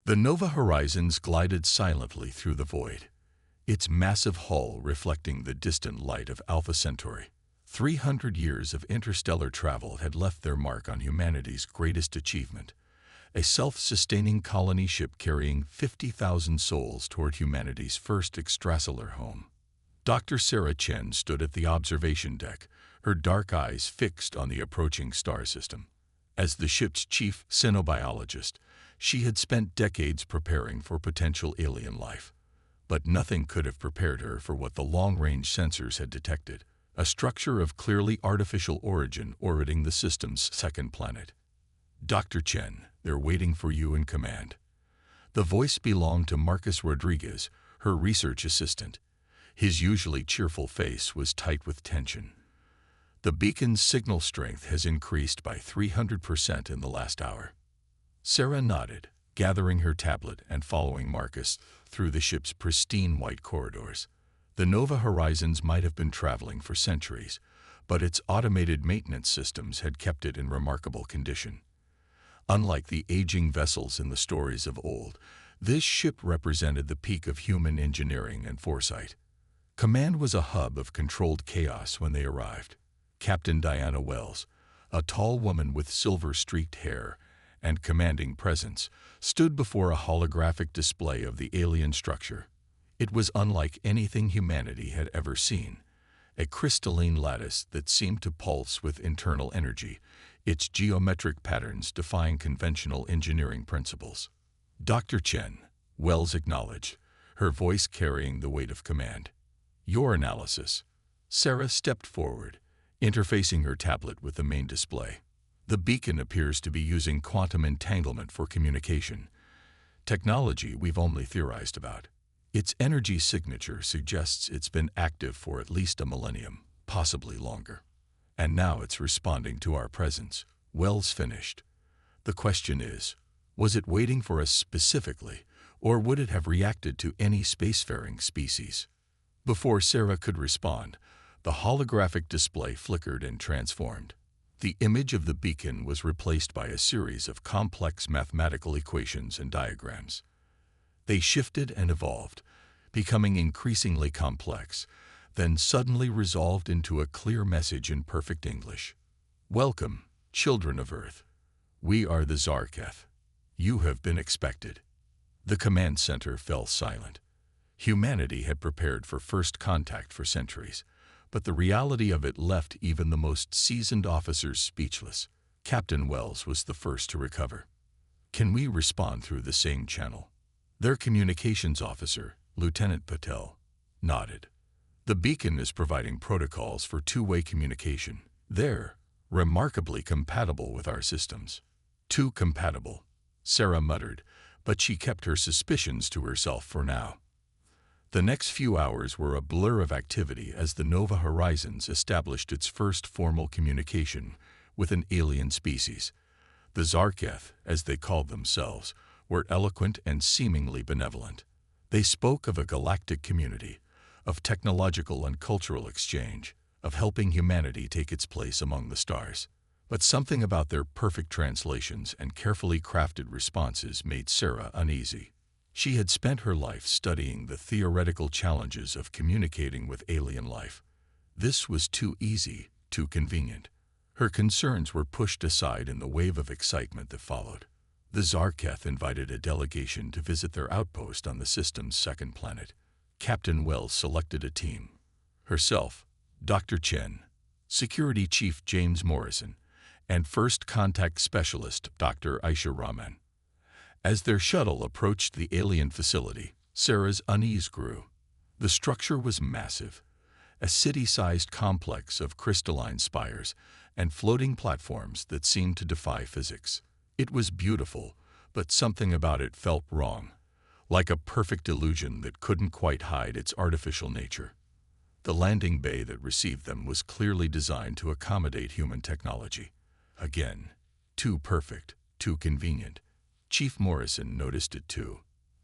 The Nova Horizons glided silently through the void, its massive hull reflecting the distant light of Alpha Centauri. 300 years of interstellar travel had left their mark on humanity's greatest achievement, a self-sustaining colony ship carrying 50,000 souls toward humanity's first extrasolar home. Dr. Sarah Chen stood at the observation deck, her dark eyes fixed on the approaching star system. As the ship's chief xenobiologist, she had spent decades preparing for potential alien life. But nothing could have prepared her for what the long-range sensors had detected, a structure of clearly artificial origin orbiting the system's second planet. Dr. Chen, they're waiting for you in command. The voice belonged to Marcus Rodriguez, her research assistant. His usually cheerful face was tight with tension. The beacon's signal strength has increased by 300% in the last hour. Sarah nodded, gathering her tablet and following Marcus through the ship's pristine white corridors. The Nova Horizons might have been traveling for centuries, but its automated maintenance systems had kept it in remarkable condition. Unlike the aging vessels in the stories of old, this ship represented the peak of human engineering and foresight. Command was a hub of controlled chaos when they arrived. Captain Diana Wells, a tall woman with silver-streaked hair and commanding presence, stood before a holographic display of the alien structure. It was unlike anything humanity had ever seen, a crystalline lattice that seemed to pulse with internal energy, its geometric patterns defying conventional engineering principles. Dr. Chen, Wells acknowledged, her voice carrying the weight of command. Your analysis. Sarah stepped forward, interfacing her tablet with the main display. The beacon appears to be using quantum entanglement for communication, technology we've only theorized about. Its energy signature suggests it's been active for at least a millennium, possibly longer. And now it's responding to our presence. Wells finished. The question is, was it waiting for us specifically, or would it have reacted to any spacefaring species? Before Sarah could respond, the holographic display flickered and transformed. The image of the beacon was replaced by a series of complex mathematical equations and diagrams. They shifted and evolved, becoming increasingly complex, then suddenly resolved into a clear message in perfect English. Welcome, children of Earth. We are the Zarketh. You have been expected. The command center fell silent. Humanity had prepared for first contact for centuries, but the reality of it left even the most seasoned officers speechless. Captain Wells was the first to recover. Can we respond through the same channel? Their communications officer, Lieutenant Patel, nodded. The beacon is providing protocols for two-way communication. They're remarkably compatible with our systems. Too compatible, Sarah muttered, but she kept her suspicions to herself for now. The next few hours were a blur of activity as the Nova Horizons established its first formal communication with an alien species. The Zarketh, as they called themselves, were eloquent and seemingly benevolent. They spoke of a galactic community, of technological and cultural exchange, of helping humanity take its place among the stars. But something about their perfect translations and carefully crafted responses made Sarah uneasy. She had spent her life studying the theoretical challenges of communicating with alien life. This was too easy, too convenient. Her concerns were pushed aside in the wave of excitement that followed. The Zarketh invited a delegation to visit their outpost on the system's second planet. Captain Wells selected a team. Herself, Dr. Chen, Security Chief James Morrison, and First Contact Specialist Dr. Aisha Rahman. As their shuttle approached the alien facility, Sarah's unease grew. The structure was massive, a city-sized complex of crystalline spires and floating platforms that seemed to defy physics. It was beautiful, but something about it felt wrong, like a perfect illusion that couldn't quite hide its artificial nature. The landing bay that received them was clearly designed to accommodate human technology. Again, too perfect, too convenient. Chief Morrison noticed it too.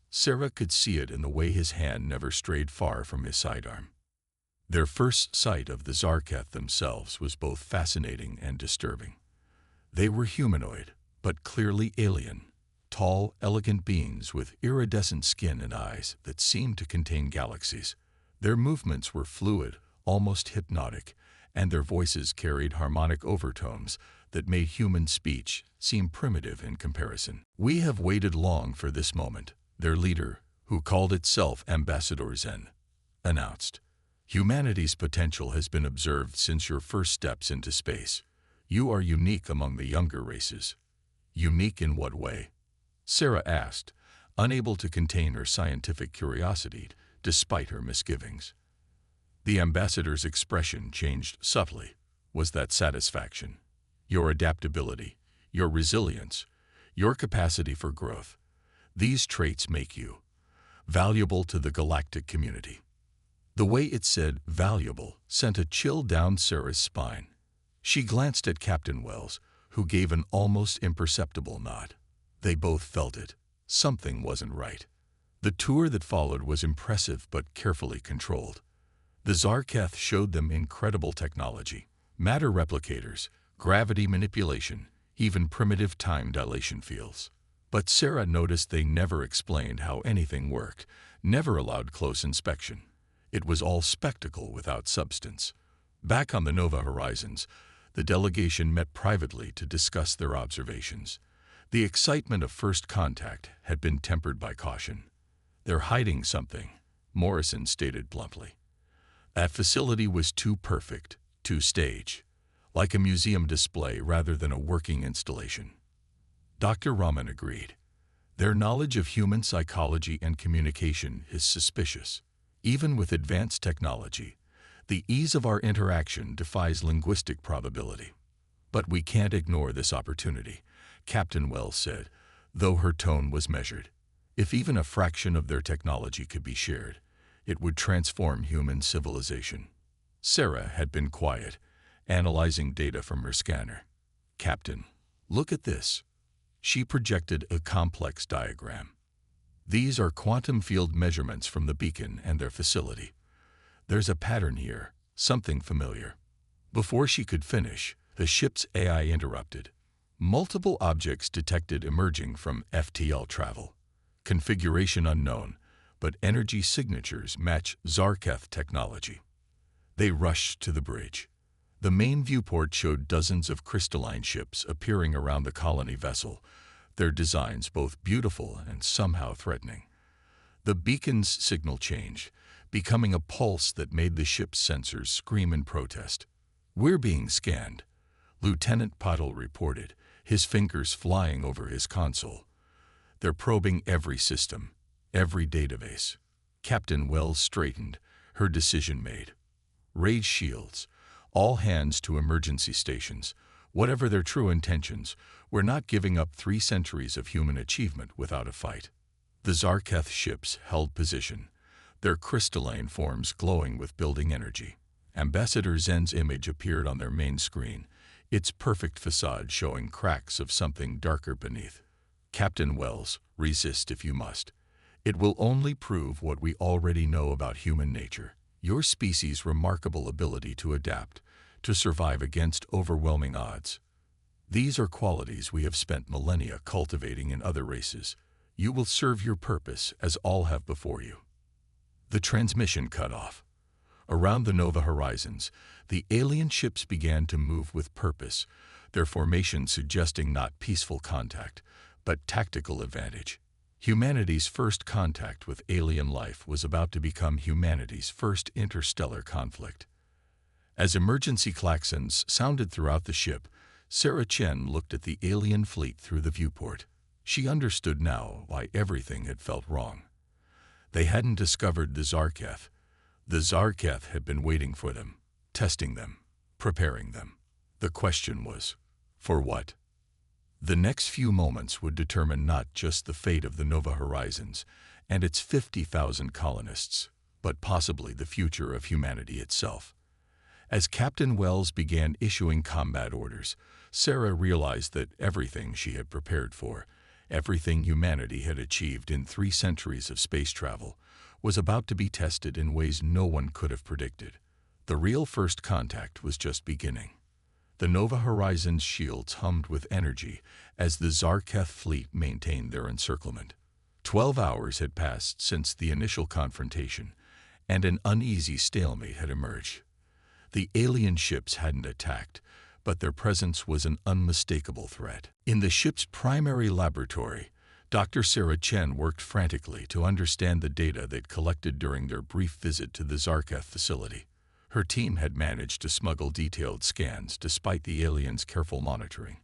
Sarah could see it in the way his hand never strayed far from his sidearm. Their first sight of the Zarketh themselves was both fascinating and disturbing. They were humanoid, but clearly alien. tall, elegant beings with iridescent skin and eyes that seemed to contain galaxies. Their movements were fluid, almost hypnotic, and their voices carried harmonic overtones that made human speech seem primitive in comparison. "We have waited long for this moment," their leader, who called itself Ambassador Zen, announced. "Humanity's potential has been observed since your first steps into space. You are unique among the younger races." "Unique in what way?" Sarah asked, unable to contain her scientific curiosity despite her misgivings. The ambassador's expression changed subtly. Was that satisfaction? Your adaptability, your resilience, your capacity for growth. These traits make you valuable to the galactic community. The way it said valuable sent a chill down Sarah's spine. She glanced at Captain Wells, who gave an almost imperceptible nod. They both felt it. Something wasn't right. The tour that followed was impressive but carefully controlled. The Zarketh showed them incredible technology, matter replicators, gravity manipulation, even primitive time dilation fields. But Sarah noticed they never explained how anything worked, never allowed close inspection. It was all spectacle without substance. Back on the Nova Horizons, the delegation met privately to discuss their observations. The excitement of first contact had been tempered by caution. "They're hiding something," Morrison stated bluntly. That facility was too perfect, too staged, like a museum display rather than a working installation. Dr. Rahman agreed. Their knowledge of human psychology and communication is suspicious. Even with advanced technology, the ease of our interaction defies linguistic probability. "But we can't ignore this opportunity," Captain Wells said, though her tone was measured. "If even a fraction of their technology could be shared, it would transform human civilization." Sarah had been quiet, analyzing data from her scanner. "Captain, look at this." She projected a complex diagram. "These are quantum field measurements from the beacon and their facility. There's a pattern here, something familiar." Before she could finish, the ship's AI interrupted. "Multiple objects detected emerging from FTL travel. Configuration unknown, but energy signatures match Zarketh technology." They rushed to the bridge. The main viewport showed dozens of crystalline ships appearing around the colony vessel, their designs both beautiful and somehow threatening. The beacon's signal changed, becoming a pulse that made the ship's sensors scream in protest. "We're being scanned," Lieutenant Pottle reported, his fingers flying over his console. "They're probing every system, every database." Captain Wells straightened, her decision made. "Raise shields. All hands to emergency stations. Whatever their true intentions, we're not giving up 3 centuries of human achievement without a fight." The Zarketh ships held position, their crystalline forms glowing with building energy. Ambassador Zen's image appeared on their main screen, its perfect facade showing cracks of something darker beneath. "Captain Wells, resist if you must. It will only prove what we already know about human nature. Your species' remarkable ability to adapt, to survive against overwhelming odds. These are qualities we have spent millennia cultivating in other races. You will serve your purpose as all have before you." The transmission cut off. Around the Nova Horizons, the alien ships began to move with purpose, their formation suggesting not peaceful contact, but tactical advantage. Humanity's first contact with alien life was about to become humanity's first interstellar conflict. As emergency klaxons sounded throughout the ship, Sarah Chen looked at the alien fleet through the viewport. She understood now why everything had felt wrong. They hadn't discovered the Zarketh. The Zarketh had been waiting for them, testing them, preparing them. The question was, for what? The next few moments would determine not just the fate of the Nova Horizons and its 50,000 colonists, but possibly the future of humanity itself. As Captain Wells began issuing combat orders, Sarah realized that everything she had prepared for, everything humanity had achieved in 3 centuries of space travel, was about to be tested in ways no one could have predicted. The real first contact was just beginning. The Nova Horizons shields hummed with energy as the Zarketh fleet maintained their encirclement. 12 hours had passed since the initial confrontation, and an uneasy stalemate had emerged. The alien ships hadn't attacked, but their presence was an unmistakable threat. In the ship's primary laboratory, Dr. Sarah Chen worked frantically to understand the data they'd collected during their brief visit to the Zarketh facility. Her team had managed to smuggle detailed scans despite the aliens' careful monitoring,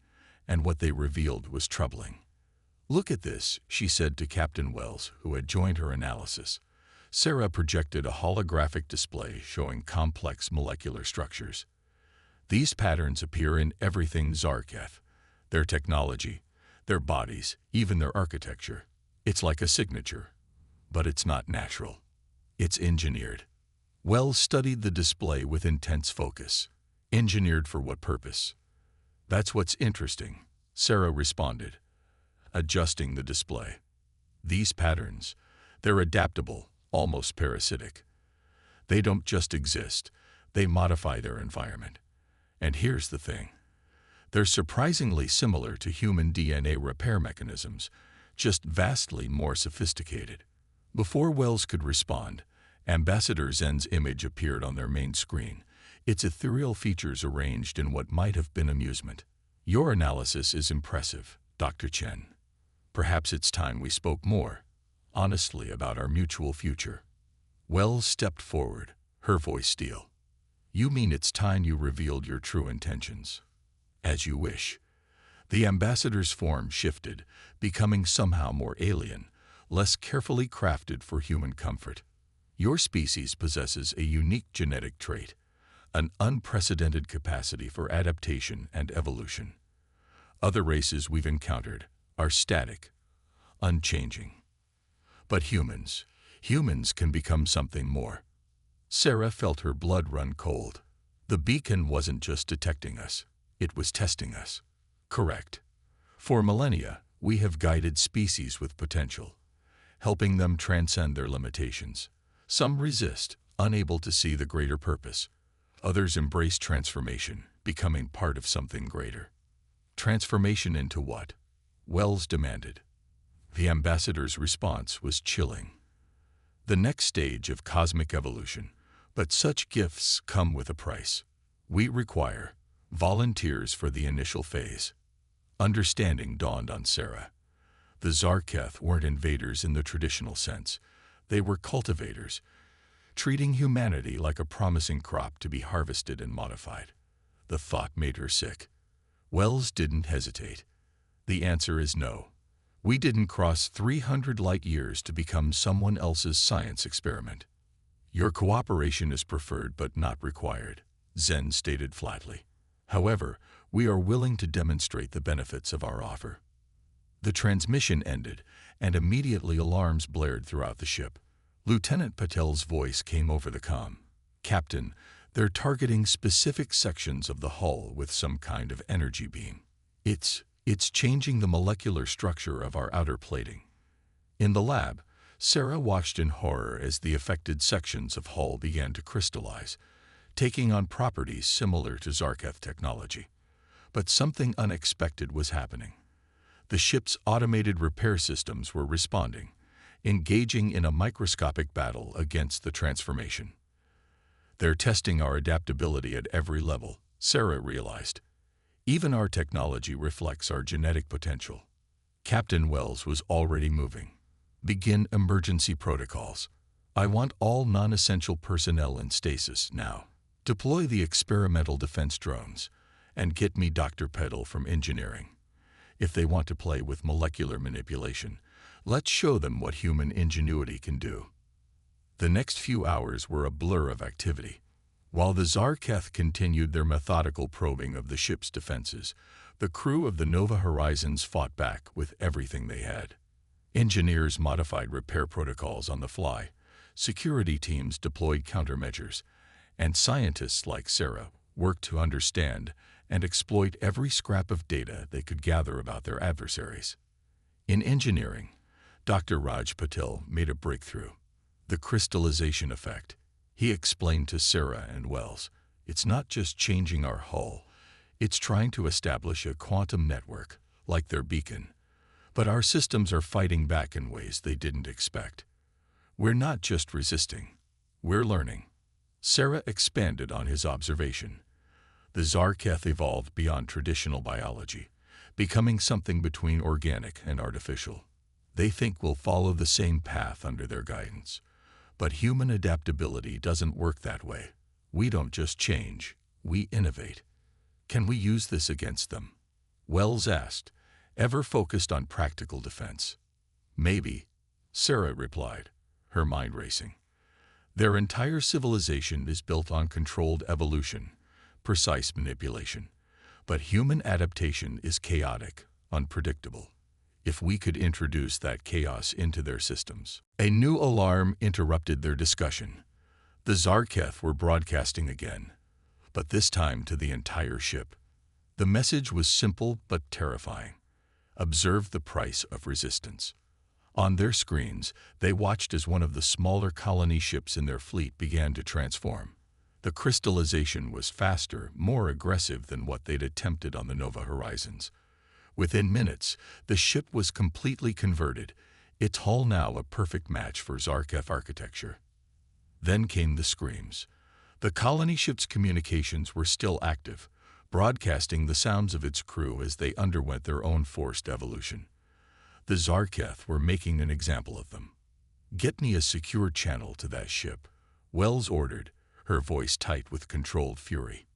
and what they revealed was troubling. "Look at this," she said to Captain Wells, who had joined her analysis. Sarah projected a holographic display showing complex molecular structures. "These patterns appear in everything Zarketh, their technology, their bodies, even their architecture. It's like a signature, but it's not natural. It's engineered." Wells studied the display with intense focus. "Engineered for what purpose?" "That's what's interesting," Sarah responded, adjusting the display. "These patterns, they're adaptable, almost parasitic. They don't just exist, they modify their environment. And here's the thing. They're surprisingly similar to human DNA repair mechanisms, just vastly more sophisticated." Before Wells could respond, Ambassador Zen's image appeared on their main screen, its ethereal features arranged in what might have been amusement. "Your analysis is impressive, Dr. Chen. Perhaps it's time we spoke more, honestly, about our mutual future." Wells stepped forward, her voice steel. "You mean it's time you revealed your true intentions?" "As you wish." The ambassador's form shifted, becoming somehow more alien, less carefully crafted for human comfort. "Your species possesses a unique genetic trait, an unprecedented capacity for adaptation and evolution. Other races we've encountered are static, unchanging. But humans can become something more." Sarah felt her blood run cold. The beacon wasn't just detecting us, it was testing us. "Correct. For millennia, we have guided species with potential, helping them transcend their limitations. Some resist, unable to see the greater purpose. Others embrace transformation, becoming part of something greater." "Transformation into what?" Wells demanded. The ambassador's response was chilling. "The next stage of cosmic evolution, but such gifts come with a price. We require volunteers for the initial phase." Understanding dawned on Sarah. The Zarketh weren't invaders in the traditional sense. They were cultivators, treating humanity like a promising crop to be harvested and modified. The thought made her sick. Wells didn't hesitate. "The answer is no. We didn't cross 300 light years to become someone else's science experiment." "Your cooperation is preferred but not required," Zen stated flatly. "However, we are willing to demonstrate the benefits of our offer." The transmission ended, and immediately alarms blared throughout the ship. Lieutenant Patel's voice came over the comm. "Captain, they're targeting specific sections of the hull with some kind of energy beam. It's changing the molecular structure of our outer plating." In the lab, Sarah watched in horror as the affected sections of hull began to crystallize, taking on properties similar to Zarketh technology. But something unexpected was happening. The ship's automated repair systems were responding, engaging in a microscopic battle against the transformation. "They're testing our adaptability at every level," Sarah realized. "Even our technology reflects our genetic potential." Captain Wells was already moving. "Begin emergency protocols. I want all non-essential personnel in stasis now. Deploy the experimental defense drones, and get me Dr. Petal from engineering. If they want to play with molecular manipulation, let's show them what human ingenuity can do." The next few hours were a blur of activity. While the Zarketh continued their methodical probing of the ship's defenses, the crew of the Nova Horizons fought back with everything they had. Engineers modified repair protocols on the fly, security teams deployed countermeasures, and scientists like Sarah worked to understand and exploit every scrap of data they could gather about their adversaries. In engineering, Dr. Raj Patel made a breakthrough. The crystallization effect. He explained to Sarah and Wells, "It's not just changing our hull, It's trying to establish a quantum network, like their beacon. But our systems are fighting back in ways they didn't expect. We're not just resisting. We're learning. Sarah expanded on his observation. The Zarketh evolved beyond traditional biology, becoming something between organic and artificial. They think we'll follow the same path under their guidance. But human adaptability doesn't work that way. We don't just change, we innovate. Can we use this against them? Wells asked, ever focused on practical defense. Maybe, Sarah replied, her mind racing. Their entire civilization is built on controlled evolution, precise manipulation. But human adaptation is chaotic, unpredictable. If we could introduce that chaos into their systems. A new alarm interrupted their discussion. The Zarketh were broadcasting again, but this time to the entire ship. The message was simple but terrifying. Observe the price of resistance. On their screens, they watched as one of the smaller colony ships in their fleet began to transform. The crystallization was faster, more aggressive than what they'd attempted on the Nova Horizons. Within minutes, the ship was completely converted, its hull now a perfect match for Zarketh architecture. Then came the screams. The colony ship's communications were still active, broadcasting the sounds of its crew as they underwent their own forced evolution. The Zarketh were making an example of them. "Get me a secure channel to that ship," Wells ordered, her voice tight with controlled fury.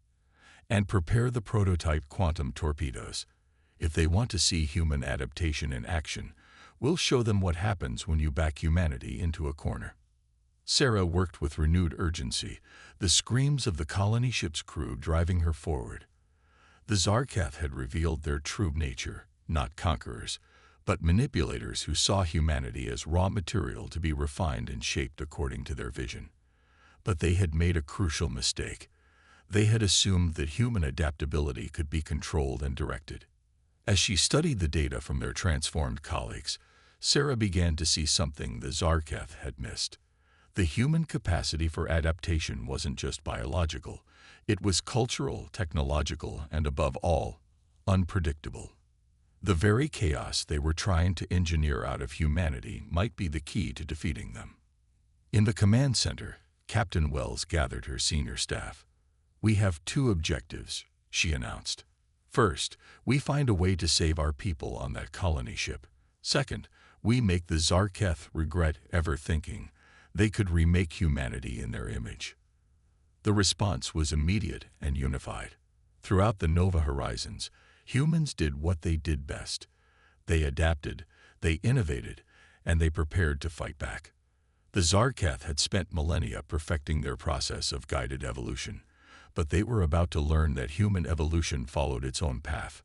"And prepare the prototype quantum torpedoes. If they want to see human adaptation in action, we'll show them what happens when you back humanity into a corner." Sarah worked with renewed urgency, the screams of the colony ship's crew driving her forward. The Zarketh had revealed their true nature, not conquerors, but manipulators who saw humanity as raw material to be refined and shaped according to their vision. But they had made a crucial mistake. They had assumed that human adaptability could be controlled and directed. As she studied the data from their transformed colleagues, Sarah began to see something the Zarketh had missed. The human capacity for adaptation wasn't just biological. It was cultural, technological, and above all, unpredictable. The very chaos they were trying to engineer out of humanity might be the key to defeating them. In the command center, Captain Wells gathered her senior staff. "We have two objectives," she announced. "First, we find a way to save our people on that colony ship. Second, we make the Zarketh regret ever thinking they could remake humanity in their image." The response was immediate and unified. Throughout the Nova Horizons, humans did what they did best. They adapted, they innovated, and they prepared to fight back. The Zarketh had spent millennia perfecting their process of guided evolution, but they were about to learn that human evolution followed its own path.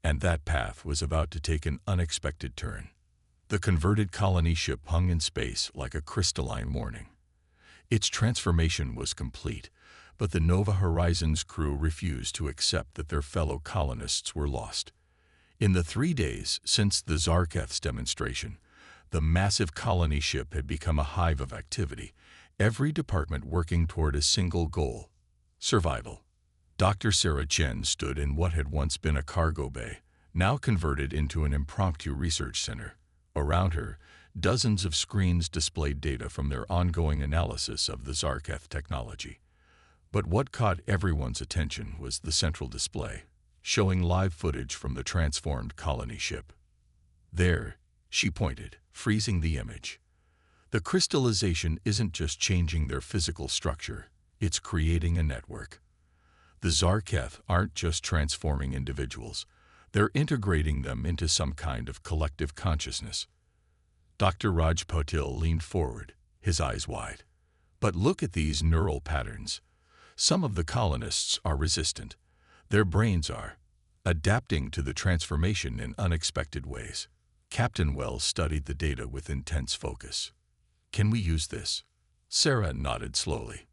And that path was about to take an unexpected turn. The converted colony ship hung in space like a crystalline warning. Its transformation was complete, but the Nova Horizons crew refused to accept that their fellow colonists were lost. In the 3 days since the Zarketh's demonstration, the massive colony ship had become a hive of activity, every department working toward a single goal: survival. Dr. Sarah Chen stood in what had once been a cargo bay, now converted into an impromptu research center. Around her, dozens of screens displayed data from their ongoing analysis of the Zarketh technology. But what caught everyone's attention was the central display, showing live footage from the transformed colony ship. "There," she pointed, freezing the image. "The crystallization isn't just changing their physical structure, it's creating a network. The Zarketh aren't just transforming individuals, they're integrating them into some kind of collective consciousness." Dr. Raj Patil leaned forward, his eyes wide. "But look at these neural patterns. Some of the colonists are resistant. Their brains are adapting to the transformation in unexpected ways." Captain Wells studied the data with intense focus. "Can we use this?" Sarah nodded slowly.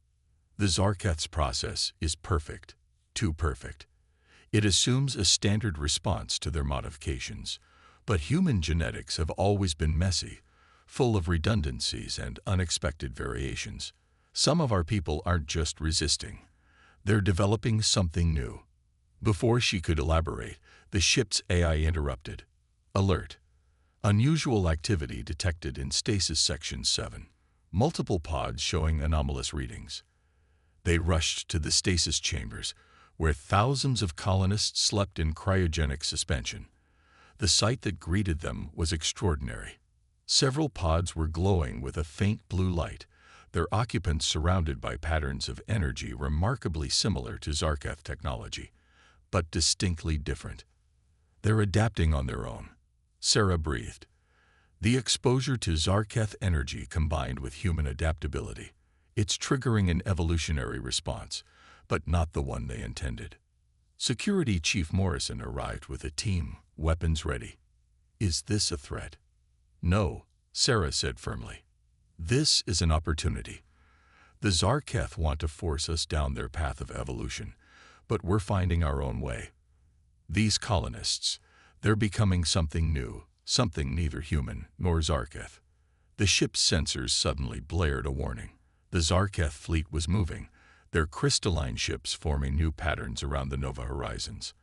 "The Zarketh's process is perfect, too perfect. It assumes a standard response to their modifications, but human genetics have always been messy, full of redundancies and unexpected variations. Some of our people aren't just resisting. They're developing something new. Before she could elaborate, the ship's AI interrupted. Alert. Unusual activity detected in Stasis Section 7. Multiple pods showing anomalous readings. They rushed to the stasis chambers, where thousands of colonists slept in cryogenic suspension. The sight that greeted them was extraordinary. Several pods were glowing with a faint blue light, their occupants surrounded by patterns of energy remarkably similar to Zarketh technology, but distinctly different. They're adapting on their own, Sarah breathed. The exposure to Zarketh energy combined with human adaptability. It's triggering an evolutionary response, but not the one they intended. Security Chief Morrison arrived with a team, weapons ready. Is this a threat? No, Sarah said firmly. This is an opportunity. The Zarketh want to force us down their path of evolution, but we're finding our own way. These colonists, they're becoming something new, something neither human nor Zarketh. The ship's sensors suddenly blared a warning. The Zarketh fleet was moving, their crystalline ships forming new patterns around the Nova horizons.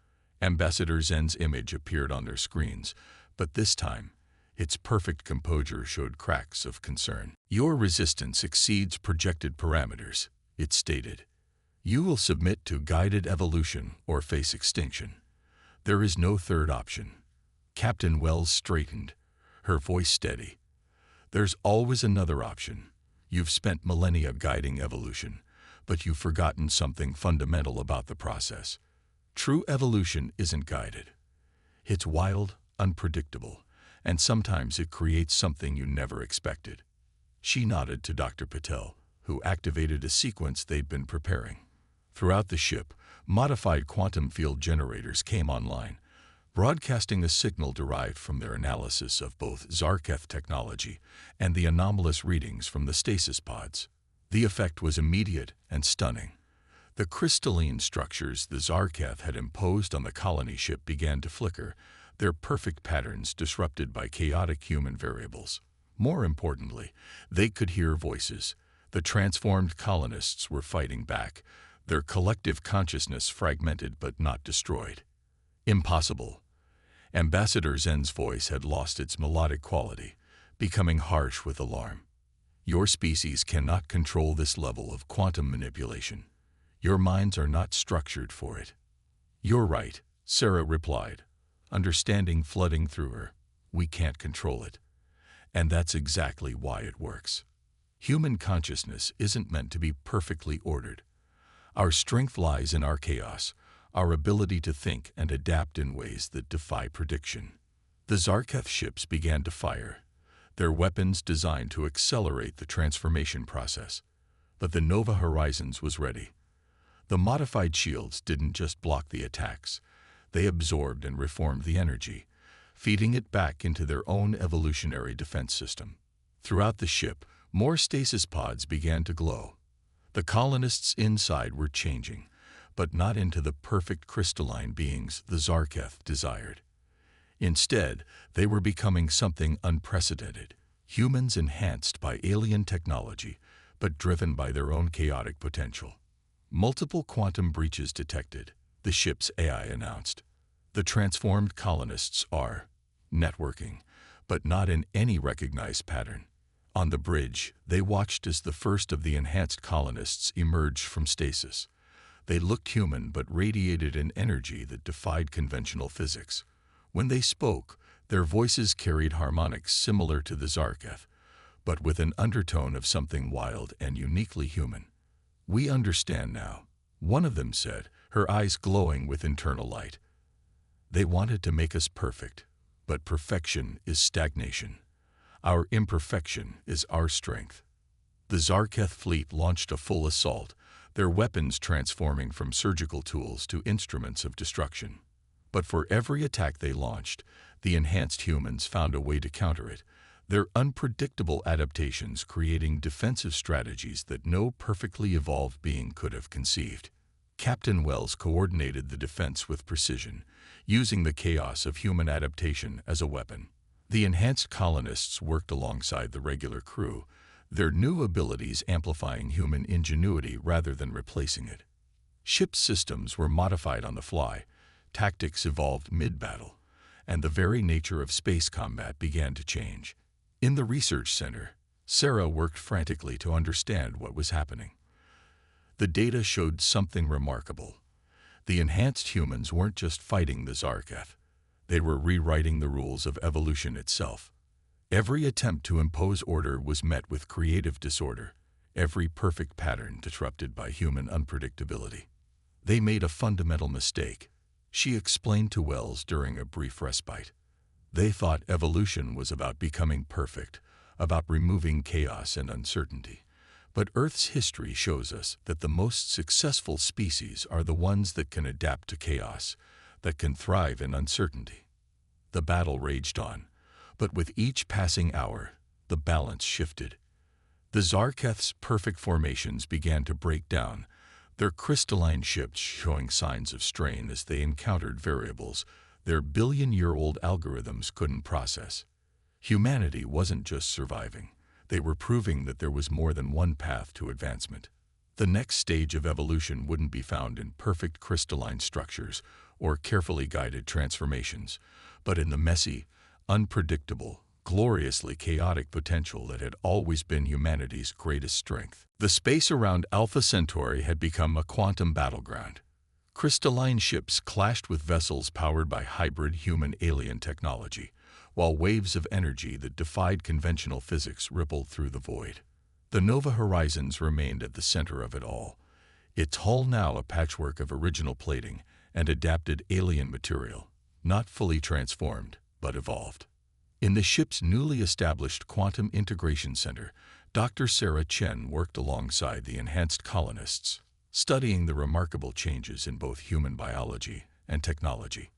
Ambassador Zen's image appeared on their screens, but this time, its perfect composure showed cracks of concern. Your resistance exceeds projected parameters, it stated. You will submit to guided evolution or face extinction. There is no third option. Captain Wells straightened, her voice steady. There's always another option. You've spent millennia guiding evolution, but you've forgotten something fundamental about the process. True evolution isn't guided. It's wild, unpredictable, and sometimes it creates something you never expected. She nodded to Dr. Patel, who activated a sequence they'd been preparing. Throughout the ship, modified quantum field generators came online, broadcasting a signal derived from their analysis of both Zarketh technology and the anomalous readings from the stasis pods. The effect was immediate and stunning. The crystalline structures the Zarketh had imposed on the colony ship began to flicker, their perfect patterns disrupted by chaotic human variables. More importantly, they could hear voices. The transformed colonists were fighting back, their collective consciousness fragmented but not destroyed. Impossible. Ambassador Zen's voice had lost its melodic quality, becoming harsh with alarm. Your species cannot control this level of quantum manipulation. Your minds are not structured for it. You're right, Sarah replied, understanding flooding through her. We can't control it. And that's exactly why it works. Human consciousness isn't meant to be perfectly ordered. Our strength lies in our chaos, our ability to think and adapt in ways that defy prediction. The Zarketh ships began to fire, their weapons designed to accelerate the transformation process. But the Nova Horizons was ready. The modified shields didn't just block the attacks, they absorbed and reformed the energy, feeding it back into their own evolutionary defense system. Throughout the ship, more stasis pods began to glow. The colonists inside were changing, but not into the perfect crystalline beings the Zarketh desired. Instead, they were becoming something unprecedented, humans enhanced by alien technology, but driven by their own chaotic potential. Multiple quantum breaches detected, the ship's AI announced. The transformed colonists are networking, but not in any recognized pattern. On the bridge, they watched as the first of the enhanced colonists emerged from stasis. They looked human but radiated an energy that defied conventional physics. When they spoke, their voices carried harmonics similar to the Zarketh, but with an undertone of something wild and uniquely human. We understand now, one of them said, her eyes glowing with internal light. They wanted to make us perfect, but perfection is stagnation. Our imperfection is our strength. The Zarketh fleet launched a full assault, their weapons transforming from surgical tools to instruments of destruction. But for every attack they launched, the enhanced humans found a way to counter it, their unpredictable adaptations creating defensive strategies that no perfectly evolved being could have conceived. Captain Wells coordinated the defense with precision, using the chaos of human adaptation as a weapon. The enhanced colonists worked alongside the regular crew, their new abilities amplifying human ingenuity rather than replacing it. Ship systems were modified on the fly, tactics evolved mid-battle, and the very nature of space combat began to change. In the research center, Sarah worked frantically to understand what was happening. The data showed something remarkable. The enhanced humans weren't just fighting the Zarketh. They were rewriting the rules of evolution itself. Every attempt to impose order was met with creative disorder, every perfect pattern disrupted by human unpredictability. They made a fundamental mistake, she explained to Wells during a brief respite. They thought evolution was about becoming perfect, about removing chaos and uncertainty. But Earth's history shows us that the most successful species are the ones that can adapt to chaos, that can thrive in uncertainty. The battle raged on, but with each passing hour, the balance shifted. The Zarketh's perfect formations began to break down, their crystalline ships showing signs of strain as they encountered variables their billion-year-old algorithms couldn't process. Humanity wasn't just surviving. They were proving that there was more than one path to advancement. The next stage of evolution wouldn't be found in perfect crystalline structures or carefully guided transformations, but in the messy, unpredictable, gloriously chaotic potential that had always been humanity's greatest strength. The space around Alpha Centauri had become a quantum battleground. Crystalline ships clashed with vessels powered by hybrid human-alien technology, while waves of energy that defied conventional physics rippled through the void. The Nova Horizons remained at the center of it all, its hull now a patchwork of original plating and adapted alien material, not fully transformed, but evolved. In the ship's newly established Quantum Integration Center, Dr. Sarah Chen worked alongside the enhanced colonists, studying the remarkable changes in both human biology and technology.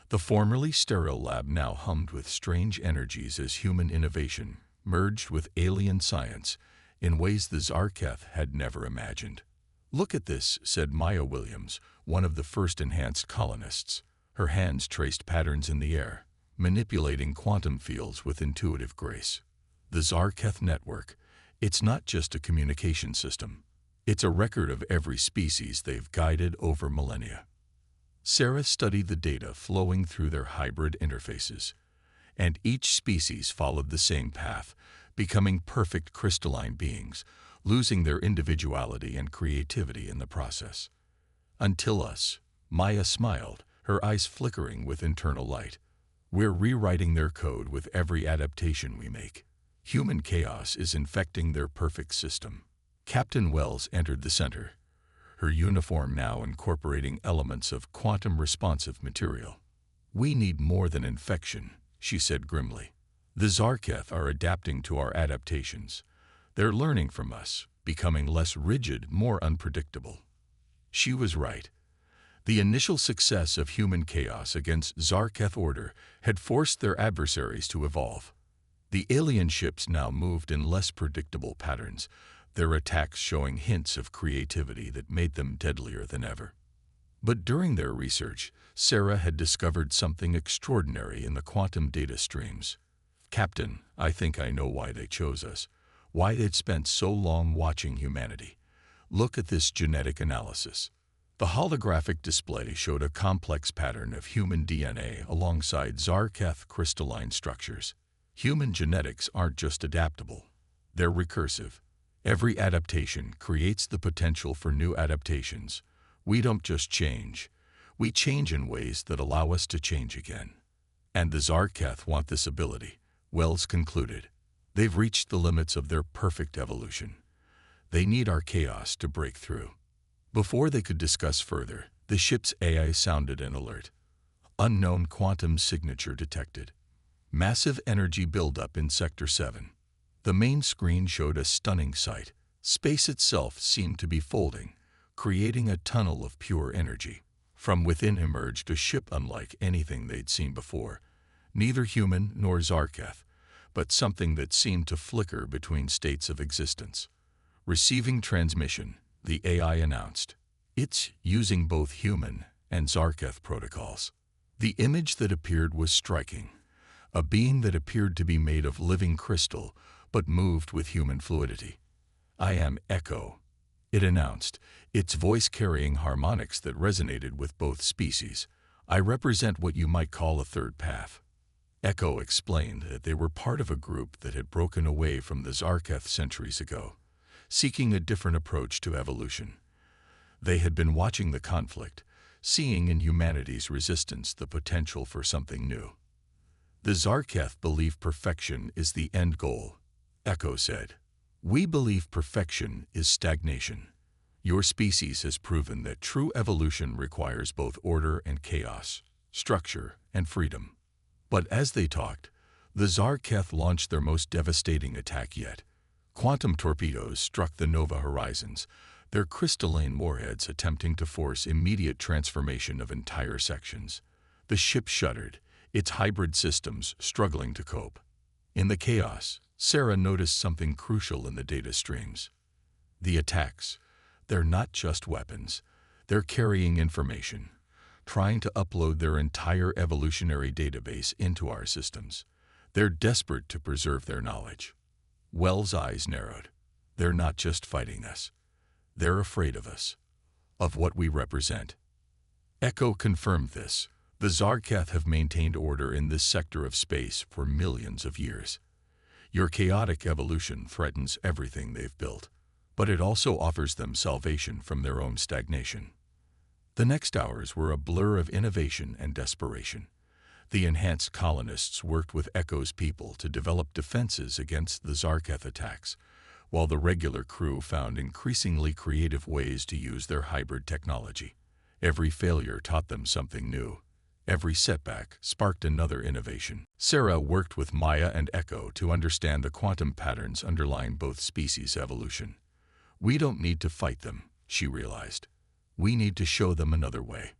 The formerly sterile lab now hummed with strange energies as human innovation merged with alien science in ways the Zarketh had never imagined. "Look at this," said Maya Williams, one of the first enhanced colonists. Her hands traced patterns in the air, manipulating quantum fields with intuitive grace. The Zarketh network, it's not just a communication system. It's a record of every species they've guided over millennia. Sarah studied the data flowing through their hybrid interfaces, and each species followed the same path, becoming perfect crystalline beings, losing their individuality and creativity in the process. Until us, Maya smiled, her eyes flickering with internal light. We're rewriting their code with every adaptation we make. Human chaos is infecting their perfect system. Captain Wells entered the center, her uniform now incorporating elements of quantum-responsive material. "We need more than infection," she said grimly. "The Zarketh are adapting to our adaptations. They're learning from us, becoming less rigid, more unpredictable." She was right. The initial success of human chaos against Zarketh order had forced their adversaries to evolve. The alien ships now moved in less predictable patterns, their attacks showing hints of creativity that made them deadlier than ever. But during their research, Sarah had discovered something extraordinary in the quantum data streams. "Captain, I think I know why they chose us, why they'd spent so long watching humanity. Look at this genetic analysis." The holographic display showed a complex pattern of human DNA alongside Zarketh crystalline structures. Human genetics aren't just adaptable, they're recursive. Every adaptation creates the potential for new adaptations. We don't just change, we change in ways that allow us to change again. And the Zarketh want this ability, Wells concluded. They've reached the limits of their perfect evolution. They need our chaos to break through. Before they could discuss further, the ship's AI sounded an alert. Unknown quantum signature detected. Massive energy buildup in Sector 7. The main screen showed a stunning sight. Space itself seemed to be folding, creating a tunnel of pure energy. From within emerged a ship unlike anything they'd seen before, neither human nor Zarketh, but something that seemed to flicker between states of existence. "Receiving transmission," the AI announced. "It's using both human and Zarketh protocols." The image that appeared was striking, a being that appeared to be made of living crystal, but moved with human fluidity. "I am Echo." it announced, its voice carrying harmonics that resonated with both species. "I represent what you might call a third path." Echo explained that they were part of a group that had broken away from the Zarketh centuries ago, seeking a different approach to evolution. They had been watching the conflict, seeing in humanity's resistance the potential for something new. "The Zarketh believe perfection is the end goal," Echo said. "We believe perfection is stagnation. Your species has proven that true evolution requires both order and chaos, structure and freedom." But as they talked, the Zarketh launched their most devastating attack yet. Quantum torpedoes struck the Nova horizons, their crystalline warheads attempting to force immediate transformation of entire sections. The ship shuddered, its hybrid systems struggling to cope. In the chaos, Sarah noticed something crucial in the data streams. The attacks, they're not just weapons, they're carrying information, trying to upload their entire evolutionary database into our systems. They're desperate to preserve their knowledge. Wells' eyes narrowed. They're not just fighting us. They're afraid of us, of what we represent. Echo confirmed this. The Zarketh have maintained order in this sector of space for millions of years. Your chaotic evolution threatens everything they've built, but it also offers them salvation from their own stagnation. The next hours were a blur of innovation and desperation. The enhanced colonists worked with Echo's people to develop defenses against the Zarketh attacks, while the regular crew found increasingly creative ways to use their hybrid technology. Every failure taught them something new. Every setback sparked another innovation. Sarah worked with Maya and Echo to understand the quantum patterns underlying both species' evolution. "We don't need to fight them," she realized. "We need to show them another way."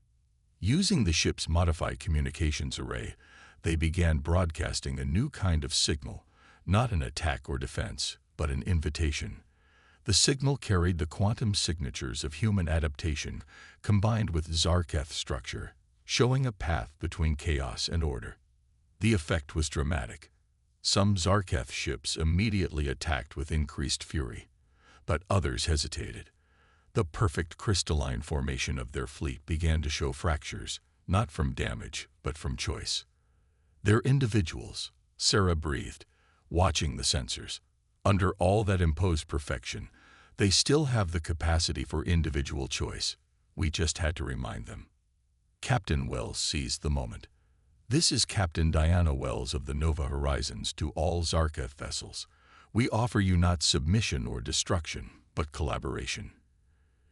Using the ship's modified communications array, they began broadcasting a new kind of signal, not an attack or defense, but an invitation. The signal carried the quantum signatures of human adaptation combined with Zarketh structure, showing a path between chaos and order. The effect was dramatic. Some Zarketh ships immediately attacked with increased fury, but others hesitated. The perfect crystalline formation of their fleet began to show fractures, not from damage, but from choice. "They're individuals," Sarah breathed, watching the sensors. "Under all that imposed perfection, they still have the capacity for individual choice. We just had to remind them." Captain Wells seized the moment. "This is Captain Diana Wells of the Nova Horizons to all Zarketh vessels. We offer you not submission or destruction, but collaboration.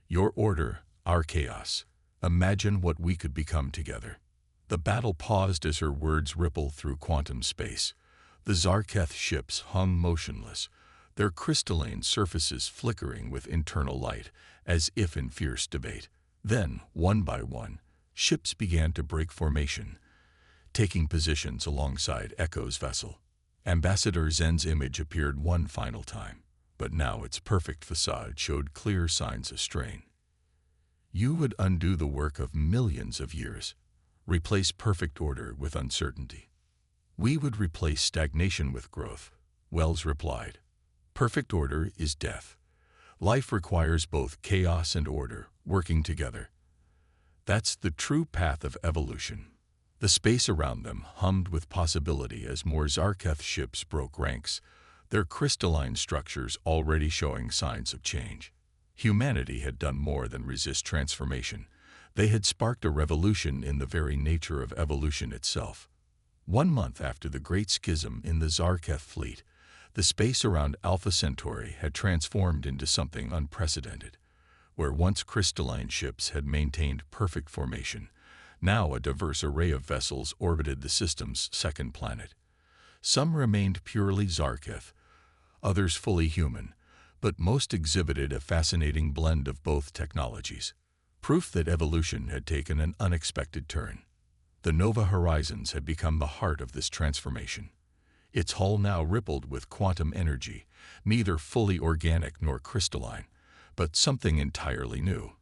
Your order, our chaos. Imagine what we could become together." The battle paused as her words rippled through quantum space. The Zarketh ships hung motionless, their crystalline surfaces flickering with internal light, as if in fierce debate. Then, one by one, ships began to break formation, taking positions alongside Echo's vessel. Ambassador Zen's image appeared one final time, but now its perfect facade showed clear signs of strain. "You would undo the work of millions of years, replace perfect order with uncertainty. We would replace stagnation with growth," Wells replied. "Perfect order is death. Life requires both chaos and order, working together. That's the true path of evolution." The space around them hummed with possibility as more Zarketh ships broke ranks, their crystalline structures already showing signs of change. Humanity had done more than resist transformation. They had sparked a revolution in the very nature of evolution itself. 1 month after the Great Schism in the Zarketh fleet, the space around Alpha Centauri had transformed into something unprecedented. Where once crystalline ships had maintained perfect formation, now a diverse array of vessels orbited the system's second planet. Some remained purely Zarketh, others fully human, but most exhibited a fascinating blend of both technologies, proof that evolution had taken an unexpected turn. The Nova Horizons had become the heart of this transformation. Its hull now rippled with quantum energy, neither fully organic nor crystalline, but something entirely new.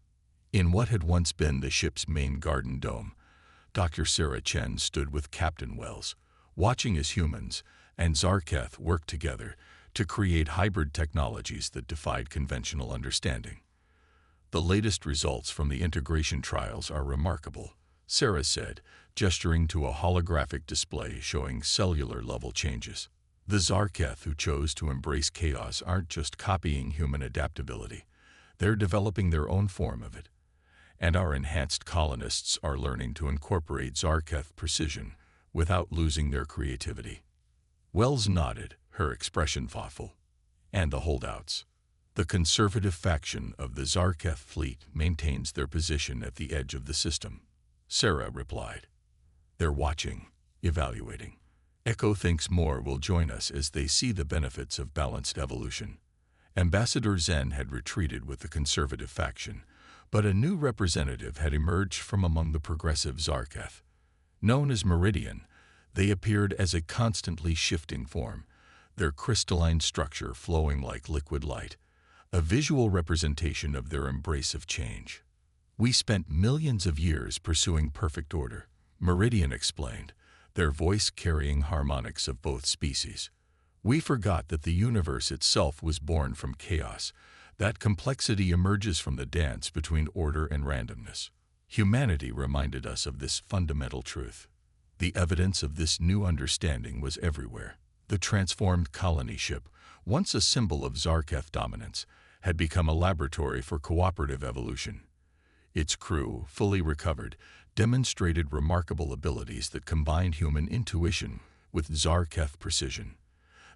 In what had once been the ship's main garden dome, Dr. Sarah Chen stood with Captain Wells, watching as humans and Zarketh worked together to create hybrid technologies that defied conventional understanding. The latest results from the integration trials are remarkable, Sarah said, gesturing to a holographic display showing cellular-level changes. The Zarketh who chose to embrace chaos aren't just copying human adaptability. They're developing their own form of it. And our enhanced colonists are learning to incorporate Zarketh precision without losing their creativity. Wells nodded, her expression thoughtful. And the holdouts. The conservative faction of the Zarketh fleet maintains their position at the edge of the system, Sarah replied. They're watching, evaluating. Echo thinks more will join us as they see the benefits of balanced evolution. Ambassador Zen had retreated with the conservative faction, but a new representative had emerged from among the progressive Zarketh. Known as Meridian, they appeared as a constantly shifting form, their crystalline structure flowing like liquid light, a visual representation of their embrace of change. We spent millions of years pursuing perfect order, Meridian explained, their voice carrying harmonics of both species. We forgot that the universe itself was born from chaos, that complexity emerges from the dance between order and randomness. Humanity reminded us of this fundamental truth. The evidence of this new understanding was everywhere. The transformed colony ship, once a symbol of Zarketh dominance, had become a laboratory for cooperative evolution. Its crew, fully recovered, demonstrated remarkable abilities that combined human intuition with Zarketh precision.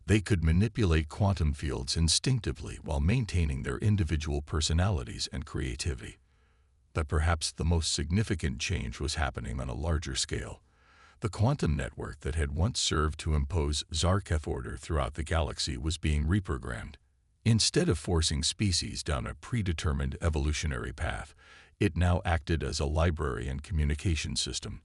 They could manipulate quantum fields instinctively while maintaining their individual personalities and creativity. But perhaps the most significant change was happening on a larger scale. The quantum network that had once served to impose Zarketh order throughout the galaxy was being reprogrammed. Instead of forcing species down a predetermined evolutionary path, it now acted as a library and communication system,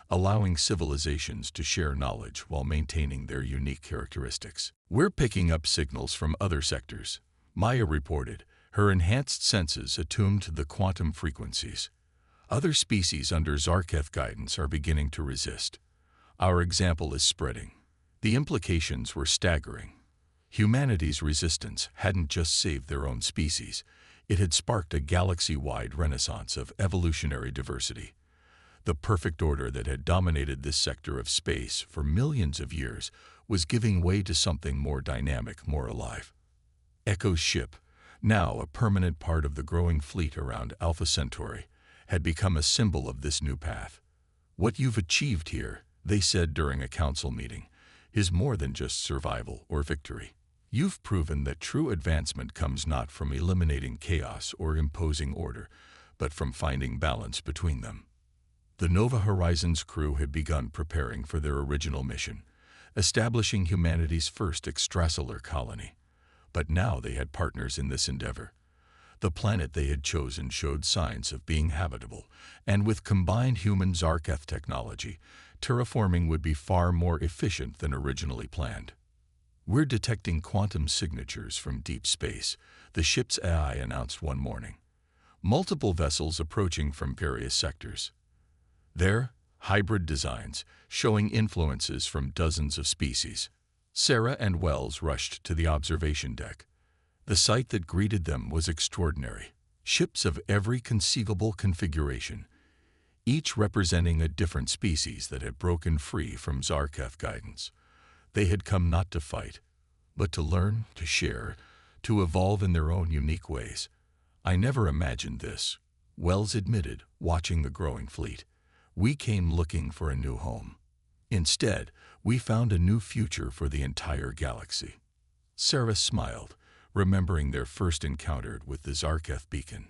allowing civilizations to share knowledge while maintaining their unique characteristics. We're picking up signals from other sectors, Maya reported, her enhanced senses attuned to the quantum frequencies. Other species under Zarketh guidance are beginning to resist. Our example is spreading. The implications were staggering. Humanity's resistance hadn't just saved their own species, it had sparked a galaxy-wide renaissance of evolutionary diversity. The perfect order that had dominated this sector of space for millions of years was giving way to something more dynamic, more alive. Echo's ship, now a permanent part of the growing fleet around Alpha Centauri, had become a symbol of this new path. What you've achieved here, they said during a council meeting, is more than just survival or victory. You've proven that true advancement comes not from eliminating chaos or imposing order, but from finding balance between them. The Nova Horizons crew had begun preparing for their original mission, establishing humanity's first extrasolar colony. But now they had partners in this endeavor. The planet they had chosen showed signs of being habitable, and with combined human Zarketh technology, terraforming would be far more efficient than originally planned. We're detecting quantum signatures from deep space, the ship's AI announced one morning. Multiple vessels approaching from various sectors. They're hybrid designs, showing influences from dozens of species. Sarah and Wells rushed to the observation deck. The sight that greeted them was extraordinary. Ships of every conceivable configuration, each representing a different species that had broken free from Zarketh guidance. They had come not to fight, but to learn, to share, to evolve in their own unique ways. I never imagined this, Wells admitted, watching the growing fleet. We came looking for a new home. Instead, we found a new future for the entire galaxy. Sarah smiled, remembering their first encounter with the Zarketh beacon.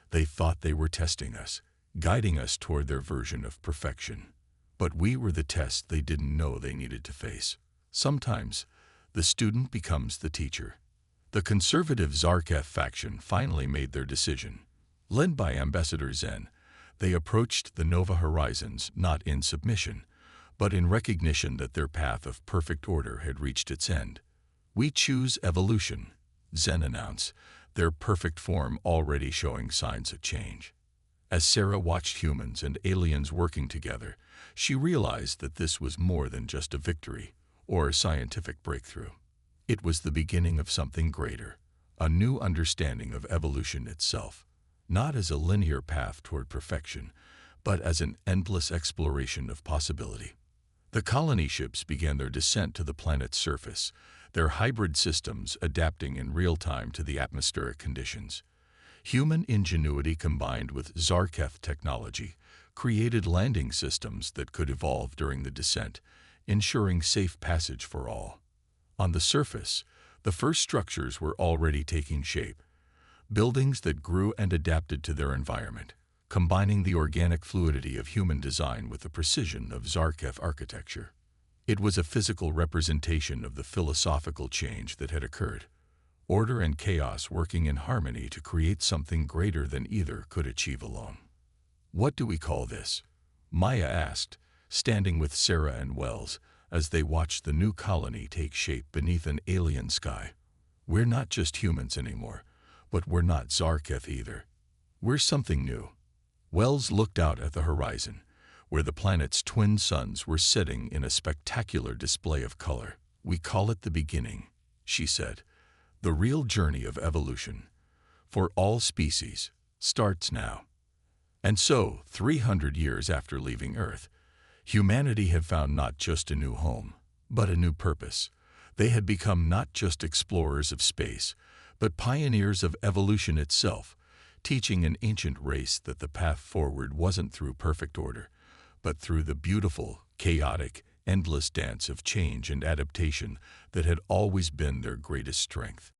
They thought they were testing us, guiding us toward their version of perfection. But we were the test they didn't know they needed to face. Sometimes, the student becomes the teacher. The conservative Zarketh faction finally made their decision. Led by Ambassador Zen, they approached the Nova Horizons not in submission, but in recognition that their path of perfect order had reached its end. We choose evolution, Zen announced, their perfect form already showing signs of change. As Sarah watched humans and aliens working together, she realized that this was more than just a victory or a scientific breakthrough. It was the beginning of something greater, a new understanding of evolution itself. not as a linear path toward perfection, but as an endless exploration of possibility. The colony ships began their descent to the planet's surface, their hybrid systems adapting in real time to the atmospheric conditions. Human ingenuity combined with Zarketh technology created landing systems that could evolve during the descent, ensuring safe passage for all. On the surface, the first structures were already taking shape, buildings that grew and adapted to their environment, combining the organic fluidity of human design with the precision of Zarketh architecture. It was a physical representation of the philosophical change that had occurred, order and chaos working in harmony to create something greater than either could achieve alone. "What do we call this?" Maya asked, standing with Sarah and Wells as they watched the new colony take shape beneath an alien sky. "We're not just humans anymore, but we're not Zarketh either. We're something new." Wells looked out at the horizon, where the planet's twin suns were setting in a spectacular display of color. "We call it the beginning," she said. "The real journey of evolution, for all species, starts now." And so, 300 years after leaving Earth, humanity had found not just a new home, but a new purpose. They had become not just explorers of space, but pioneers of evolution itself, teaching an ancient race that the path forward wasn't through perfect order, but through the beautiful, chaotic, endless dance of change and adaptation that had always been their greatest strength.